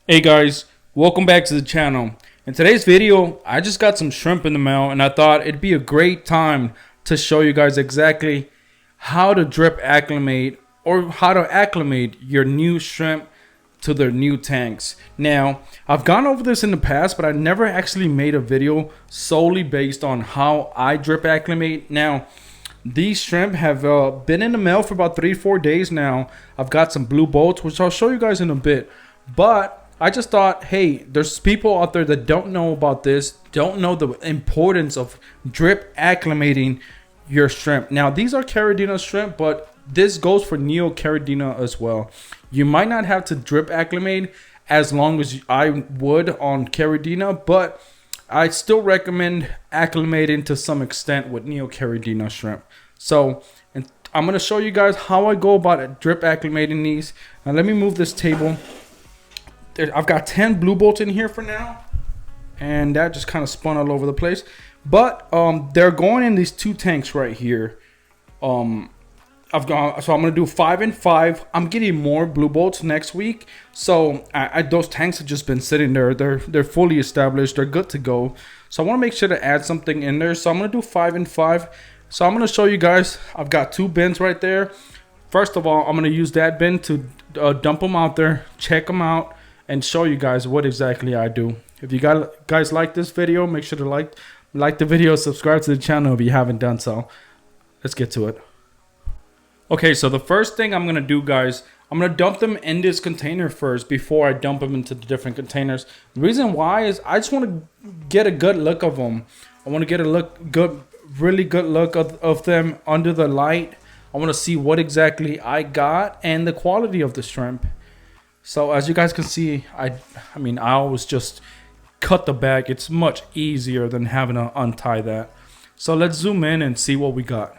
Hey guys, welcome back to the channel. In today's video, I just got some shrimp in the mail and I thought it'd be a great time to show you guys exactly how to drip acclimate or how to acclimate your new shrimp to their new tanks. Now, I've gone over this in the past, but I never actually made a video solely based on how I drip acclimate. Now, these shrimp have been in the mail for about 3-4 days now. I've got some blue boats, which I'll show you guys in a bit. But I just thought, hey, there's people out there that don't know about this, don't know the importance of drip acclimating your shrimp. Now, these are Caridina shrimp, but this goes for Neo Caridina as well. You might not have to drip acclimate as long as I would on Caridina, but I still recommend acclimating to some extent with Neo Caridina shrimp. So, and I'm going to show you guys how I go about drip acclimating these. Now, let me move this table. I've got 10 blue bolts in here for now, and that just kind of spun all over the place. But they're going in these two tanks right here. I'm gonna do 5 and 5. I'm getting more blue bolts next week, so those tanks have just been sitting there. They're fully established. They're good to go. So I want to make sure to add something in there. So I'm gonna do 5 and 5. So I'm gonna show you guys. I've got 2 bins right there. First of all, I'm gonna use that bin to dump them out there, check them out, and show you guys what exactly I do. If you guys like this video, make sure to like the video, subscribe to the channel if you haven't done so. Let's get to it. Okay, so the first thing I'm gonna do, guys, I'm gonna dump them in this container first before I dump them into the different containers. The reason why is I just want to get a good look of them. I want to get a really good look of them under the light. I want to see what exactly I got and the quality of the shrimp. So as you guys can see, I always just cut the bag. It's much easier than having to untie that. So let's zoom in and see what we got.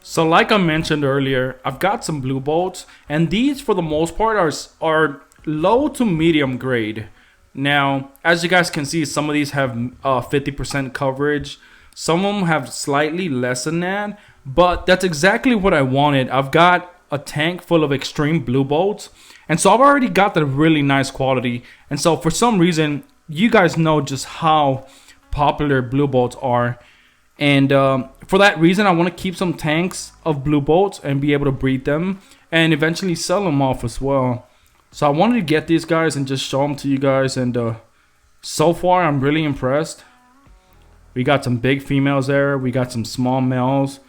So like I mentioned earlier, I've got some blue bolts, and these for the most part are low to medium grade. Now, as you guys can see, some of these have 50% coverage. Some of them have slightly less than that, but that's exactly what I wanted. I've got a tank full of extreme blue bolts, and so I've already got the really nice quality. And so for some reason, you guys know just how popular blue bolts are, and for that reason I want to keep some tanks of blue bolts and be able to breed them and eventually sell them off as well. So I wanted to get these guys and just show them to you guys, and so far I'm really impressed. We got some big females there, we got some small males.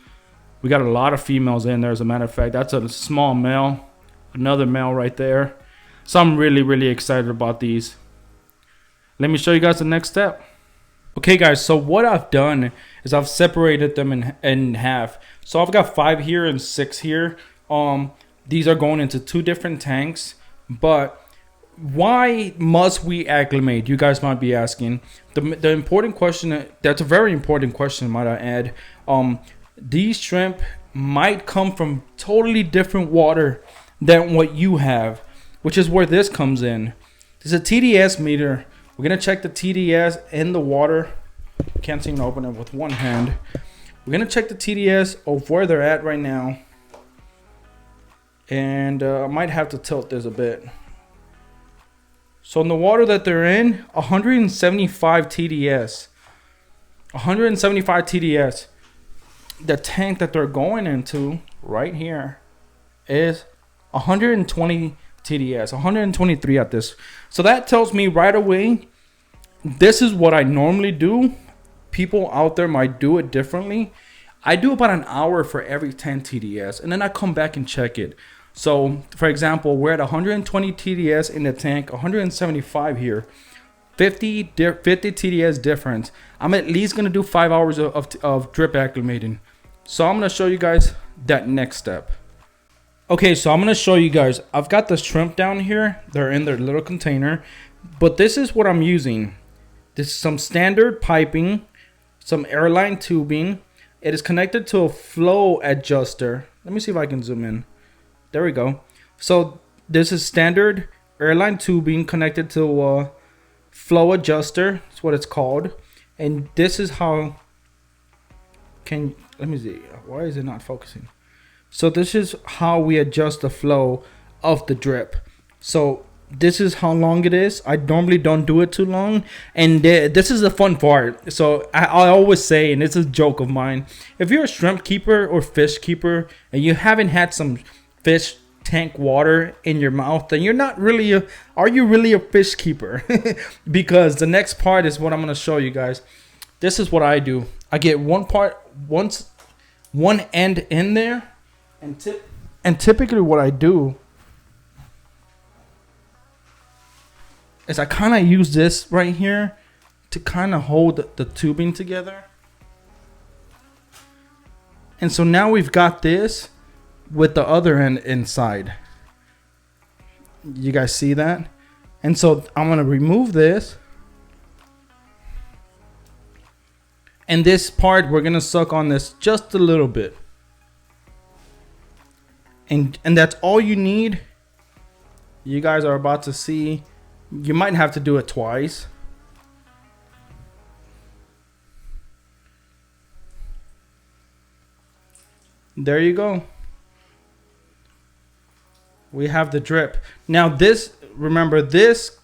We got a lot of females in there, as a matter of fact. That's a small male. Another male right there. So I'm really excited about these. Let me show you guys the next step. Okay guys, so what I've done is I've separated them in half. So I've got 5 here and 6 here. These are going into 2 different tanks. But why must we acclimate? You guys might be asking. The important question, that's a very important question, might I add. These shrimp might come from totally different water than what you have, which is where this comes in. There's a TDS meter. We're going to check the TDS in the water. Can't seem to open it with one hand. We're going to check the TDS of where they're at right now. And I might have to tilt this a bit. So in the water that they're in, 175 TDS. 175 TDS. The tank that they're going into right here is 120 TDS, 123 at this. So that tells me right away, this is what I normally do. People out there might do it differently. I do about an hour for every 10 TDS, and then I come back and check it. So for example, we're at 120 TDS in the tank, 175 here. 50 TDS difference. I'm at least going to do 5 hours of drip acclimating. So I'm going to show you guys that next step. Okay, so I'm going to show you guys. I've got the shrimp down here. They're in their little container. But this is what I'm using. This is some standard piping, some airline tubing. It is connected to a flow adjuster. Let me see if I can zoom in. There we go. So this is standard airline tubing connected to a flow adjuster. That's what it's called. And this is how... let me see. Why is it not focusing? So this is how we adjust the flow of the drip. So this is how long it is. I normally don't do it too long, and this is the fun part. So I always say, and it's a joke of mine, if you're a shrimp keeper or fish keeper and you haven't had some fish tank water in your mouth, then you're not really are you really a fish keeper? Because the next part is what I'm going to show you guys. This is what I do. I get one end in there, and typically what I do is I kind of use this right here to kind of hold the tubing together. And so now we've got this with the other end inside. You guys see that? And so I'm going to remove this. And this part, we're going to suck on this just a little bit. And that's all you need. You guys are about to see. You might have to do it twice. There you go. We have the drip. Now this, remember this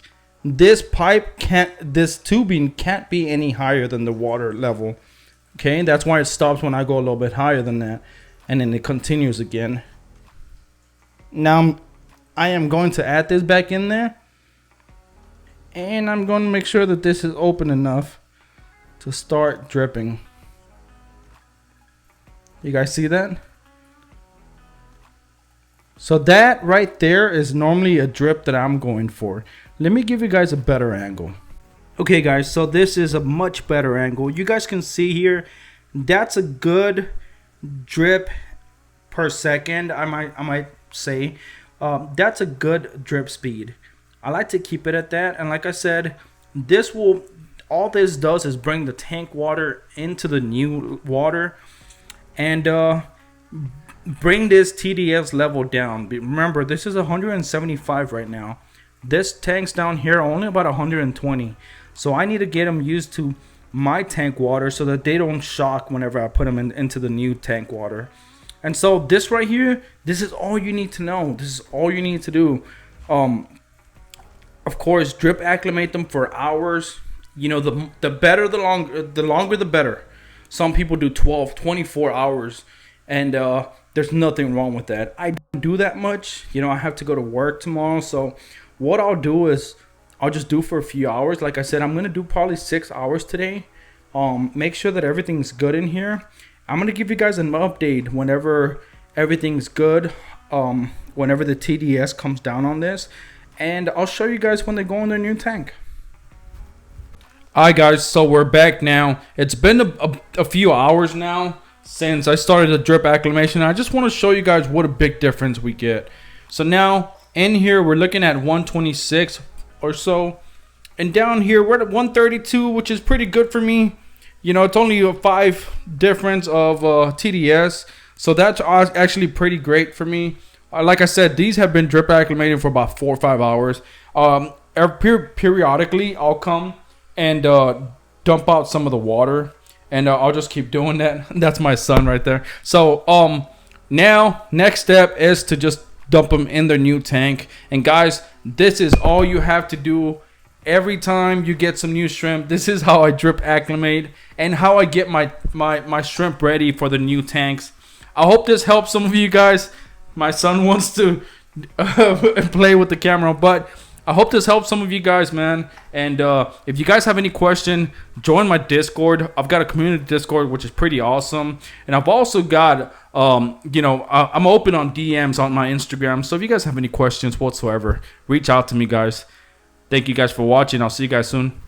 pipe this tubing can't be any higher than the water level. Okay, that's why it stops when I go a little bit higher than that, and then it continues again. Now I am going to add this back in there, and I'm going to make sure that this is open enough to start dripping. You guys see that? So that right there is normally a drip that I'm going for. Let me give you guys a better angle. Okay guys, so this is a much better angle. You guys can see here, that's a good drip per second. I might say that's a good drip speed. I like to keep it at that, and like I said, all this does is bring the tank water into the new water and bring this TDS level down. Remember, this is 175 right now. This tank's down here only about 120. So I need to get them used to my tank water so that they don't shock whenever I put them into the new tank water. And so this right here, this is all you need to know. This is all you need to do. Of course, drip acclimate them for hours. You know, the better, the longer the better. Some people do 12, 24 hours, and there's nothing wrong with that. I don't do that much. You know, I have to go to work tomorrow, so what I'll do is I'll just do for a few hours. Like I said, I'm gonna do probably 6 hours today. Make sure that everything's good in here. I'm gonna give you guys an update whenever everything's good, whenever the TDS comes down on this, and I'll show you guys when they go in their new tank. Alright guys, so we're back now. It's been a few hours now since I started the drip acclimation. I just want to show you guys what a big difference we get. So now in here we're looking at 126 or so, and down here we're at 132, which is pretty good for me. You know, it's only a 5 difference of TDS, so that's actually pretty great for me. Like I said, these have been drip acclimated for about 4 or 5 hours. Periodically I'll come and dump out some of the water, and I'll just keep doing that. That's my son right there. So now next step is to just dump them in their new tank. And guys, this is all you have to do every time you get some new shrimp. This is how I drip acclimate and how I get my shrimp ready for the new tanks. I hope this helps some of you guys. My son wants to play with the camera, but I hope this helps some of you guys, man. And if you guys have any question, join my Discord. I've got a community Discord, which is pretty awesome. And I've also got, you know, I'm open on DMs on my Instagram. So if you guys have any questions whatsoever, reach out to me, guys. Thank you guys for watching. I'll see you guys soon.